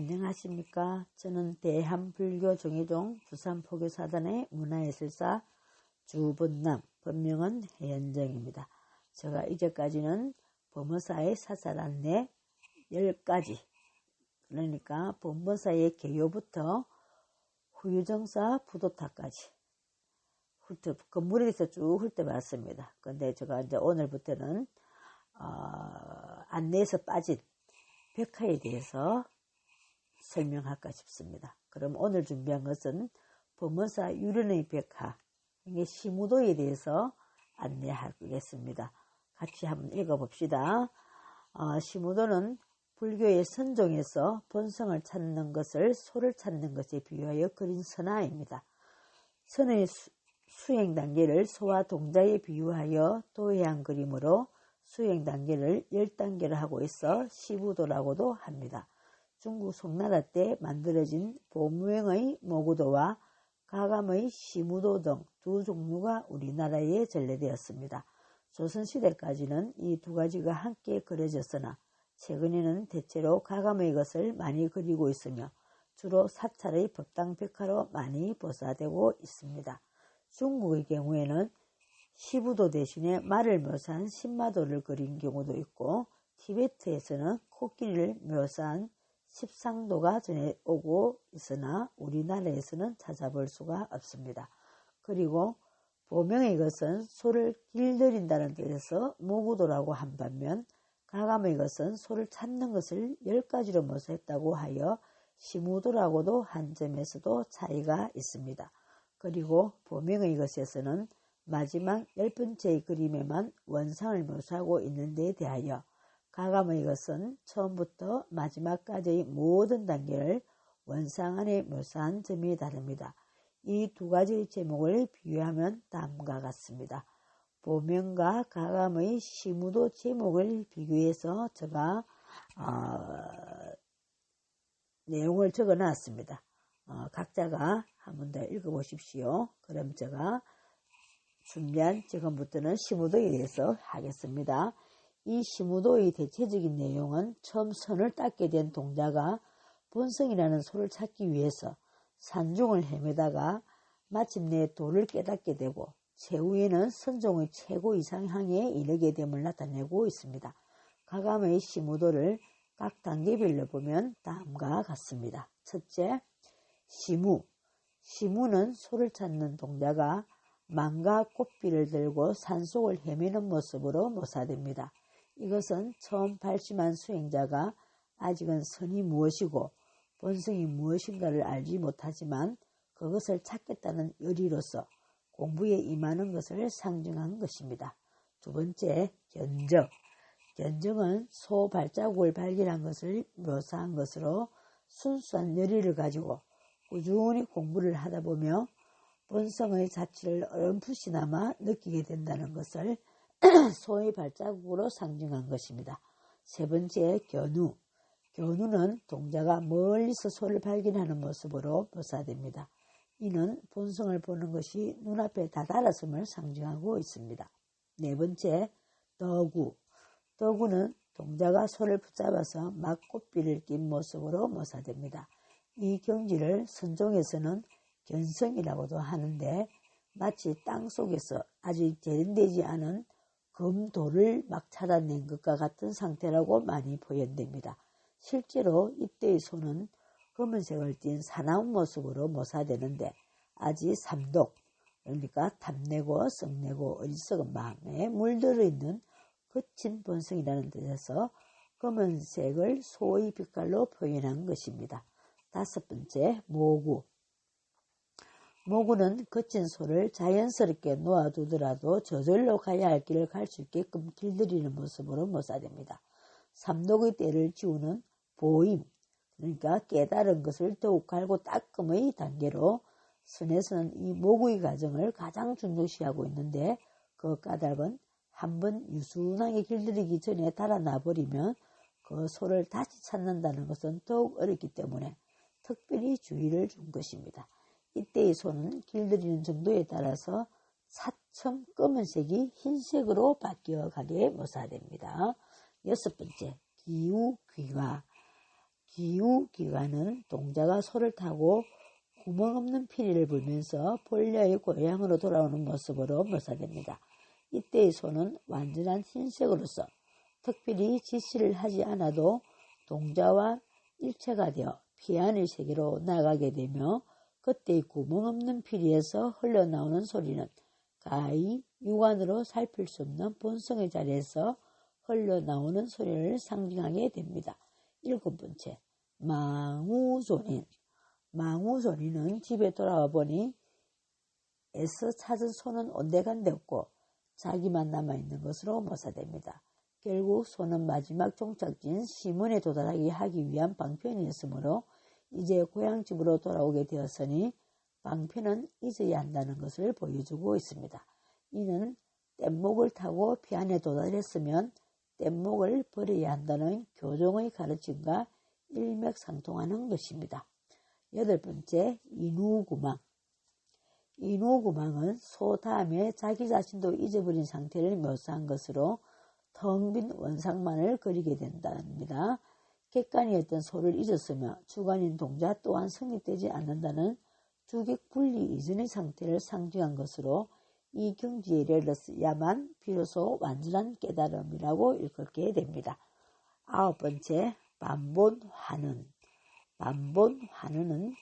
안녕하십니까. 저는 대한불교정의종 부산포교사단의 문화예술사 주본남, 본명은 해연정입니다. 제가 이제까지는 법무사의 사찰 안내 10가지, 그러니까 법무사의 개요부터 후유정사 부도타까지 건물에 대해서 쭉 훑어봤습니다. 근데 제가 이제 오늘부터는 안내에서 빠진 백화에 대해서 설명할까 싶습니다. 그럼 오늘 준비한 것은 법무사 유련의 백화, 시무도에 대해서 안내하겠습니다. 같이 한번 읽어봅시다. 시무도는 불교의 선종에서 본성을 찾는 것을 소를 찾는 것에 비유하여 그린 선화입니다. 선의 수행 단계를 소와 동자에 비유하여 도해한 그림으로 수행 단계를 10단계로 하고 있어 시부도라고도 합니다. 중국 송나라 때 만들어진 보무행의 모구도와 가감의 시무도 등 두 종류가 우리나라에 전래되었습니다. 조선시대까지는 이 두 가지가 함께 그려졌으나 최근에는 대체로 가감의 것을 많이 그리고 있으며 주로 사찰의 법당백화로 많이 보사되고 있습니다. 중국의 경우에는 시부도 대신에 말을 묘사한 신마도를 그린 경우도 있고 티베트에서는 코끼리를 묘사한 십상도가 전해오고 있으나 우리나라에서는 찾아볼 수가 없습니다. 그리고 보명의 것은 소를 길들인다는 뜻에서 모구도라고 한 반면 가감의 것은 소를 찾는 것을 10가지로 묘사했다고 하여 시무도라고도 한 점에서도 차이가 있습니다. 그리고 보명의 것에서는 마지막 10번째의 그림에만 원상을 묘사하고 있는 데 대하여 가감의 것은 처음부터 마지막까지의 모든 단계를 원상 안에 묘사한 점이 다릅니다. 이 두 가지의 제목을 비교하면 다음과 같습니다. 보명과 가감의 시무도 제목을 비교해서 제가 내용을 적어 놨습니다. 각자가 한번 더 읽어보십시오. 그럼 제가 준비한 지금부터는 시무도에 대해서 하겠습니다. 이 시무도의 대체적인 내용은 처음 선을 닦게 된 동자가 본성이라는 소를 찾기 위해서 산중을 헤매다가 마침내 도를 깨닫게 되고 최후에는 선종의 최고 이상향에 이르게 됨을 나타내고 있습니다. 가감의 시무도를 각 단계별로 보면 다음과 같습니다. 첫째, 시무. 시무는 소를 찾는 동자가 망과 꽃비를 들고 산속을 헤매는 모습으로 묘사됩니다. 이것은 처음 발심한 수행자가 아직은 선이 무엇이고 본성이 무엇인가를 알지 못하지만 그것을 찾겠다는 의리로서 공부에 임하는 것을 상징한 것입니다. 두 번째, 견적. 견적은 소 발자국을 발견한 것을 묘사한 것으로 순수한 열의를 가지고 꾸준히 공부를 하다 보며 본성의 자취를 어렴풋이나마 느끼게 된다는 것을 소의 발자국으로 상징한 것입니다. 세 번째, 견우. 견우는 동자가 멀리서 소를 발견하는 모습으로 묘사됩니다. 이는 본성을 보는 것이 눈앞에 다다랐음을 상징하고 있습니다. 네 번째, 덕우. 덕우는 동자가 소를 붙잡아서 막 꽃비를 낀 모습으로 묘사됩니다. 이 경지를 선종에서는 견성이라고도 하는데 마치 땅속에서 아직 재련되지 않은 금돌을 막 찾아낸 것과 같은 상태라고 많이 표현됩니다. 실제로 이때의 소는 검은색을 띤 사나운 모습으로 묘사되는데 아직 삼독, 그러니까 탐내고 썩내고 어리석은 마음에 물들어 있는 거친 본성이라는 뜻에서 검은색을 소의 빛깔로 표현한 것입니다. 다섯 번째, 모구. 모구는 거친 소를 자연스럽게 놓아두더라도 저절로 가야 할 길을 갈 수 있게끔 길들이는 모습으로 묘사됩니다. 삼독의 때를 지우는 보임, 그러니까 깨달은 것을 더욱 갈고 닦음의 단계로 선에서는 이 모구의 과정을 가장 중요시하고 있는데 그 까닭은 한번 유순하게 길들이기 전에 달아나버리면 그 소를 다시 찾는다는 것은 더욱 어렵기 때문에 특별히 주의를 준 것입니다. 이때의 소는 길들이는 정도에 따라서 사청 검은색이 흰색으로 바뀌어가게 묘사됩니다. 여섯 번째, 기우, 귀화. 기우기관은 동자가 소를 타고 구멍 없는 피리를 불면서 본래의 고향으로 돌아오는 모습으로 묘사됩니다. 이때의 소는 완전한 흰색으로서 특별히 지시를 하지 않아도 동자와 일체가 되어 피 안의 세계로 나가게 되며 그때의 구멍 없는 피리에서 흘러나오는 소리는 가히 육안으로 살필 수 없는 본성의 자리에서 흘러나오는 소리를 상징하게 됩니다. 7번째, 망우소린. 망우소리는 집에 돌아와 보니 애써 찾은 소는 온데간데 없고 자기만 남아있는 것으로 묘사됩니다. 결국 소는 마지막 종착지인 시문에 도달하기 위한 방편이었으므로 이제 고향집으로 돌아오게 되었으니 방편은 잊어야 한다는 것을 보여주고 있습니다. 이는 뗏목을 타고 피안에 도달했으면 뗏목을 버려야 한다는 교종의 가르침과 일맥상통하는 것입니다. 8번째, 인우구망. 인우구망은 소 다음에 자기 자신도 잊어버린 상태를 묘사한 것으로 텅 빈 원상만을 그리게 된답니다. 객관이었던 소를 잊었으며 주관인 동자 또한 성립되지 않는다는 주객 분리 이전의 상태를 상징한 것으로 이 경지에 이르렀어야만 비로소 완전한 깨달음이라고 일컫게 됩니다. 9번째, 반본환은. 반본환은은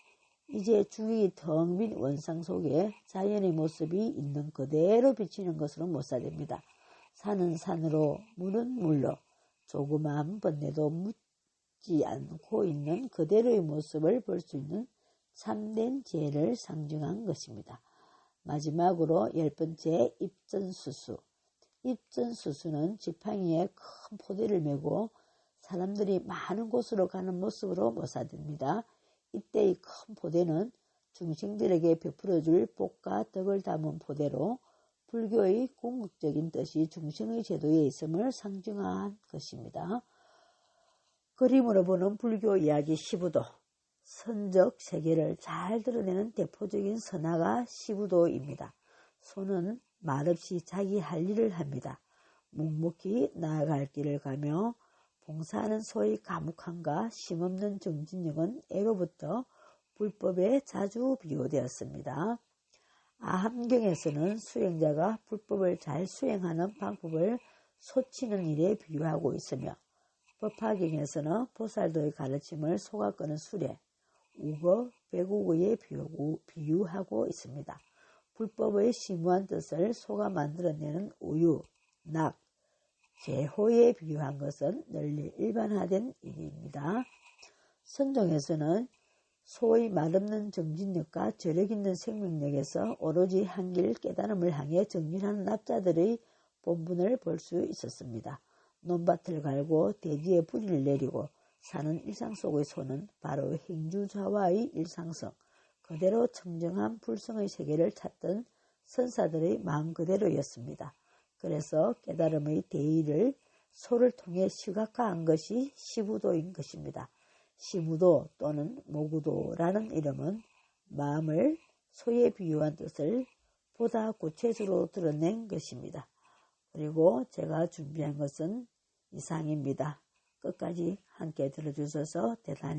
이제 주위 텅 빈 원상 속에 자연의 모습이 있는 그대로 비치는 것으로 묘사됩니다. 산은 산으로, 물은 물로 조그마한 번뇌도 묻지 않고 있는 그대로의 모습을 볼 수 있는 참된 지혜를 상징한 것입니다. 마지막으로 10번째, 입전수수. 입전수수는 지팡이에 큰 포대를 메고 사람들이 많은 곳으로 가는 모습으로 묘사됩니다. 이때의 큰 포대는 중생들에게 베풀어줄 복과 덕을 담은 포대로 불교의 궁극적인 뜻이 중생의 제도에 있음을 상징한 것입니다. 그림으로 보는 불교 이야기 시부도, 선적 세계를 잘 드러내는 대표적인 선화가 시부도입니다. 소는 말없이 자기 할 일을 합니다. 묵묵히 나아갈 길을 가며 봉사하는 소의 과묵함과 쉼없는 정진력은 애로부터 불법에 자주 비유되었습니다. 아함경에서는 수행자가 불법을 잘 수행하는 방법을 소치는 일에 비유하고 있으며 법화경에서는 보살도의 가르침을 소가 끄는 수레, 우거, 배구구에 비유하고 있습니다. 불법의 심오한 뜻을 소가 만들어내는 우유, 낙, 제호에 비유한 것은 널리 일반화된 일입니다. 선종에서는 소의 말없는 정진력과 저력 있는 생명력에서 오로지 한길 깨달음을 향해 정진하는 납자들의 본분을 볼 수 있었습니다. 논밭을 갈고 대지에 뿌리를 내리고 사는 일상 속의 소는 바로 행주좌와의 일상성, 그대로 청정한 불성의 세계를 찾던 선사들의 마음 그대로였습니다. 그래서 깨달음의 대의를 소를 통해 시각화한 것이 시부도인 것입니다. 시부도 또는 모구도라는 이름은 마음을 소에 비유한 뜻을 보다 구체적으로 드러낸 것입니다. 그리고 제가 준비한 것은 이상입니다. 끝까지 함께 들어주셔서 대단히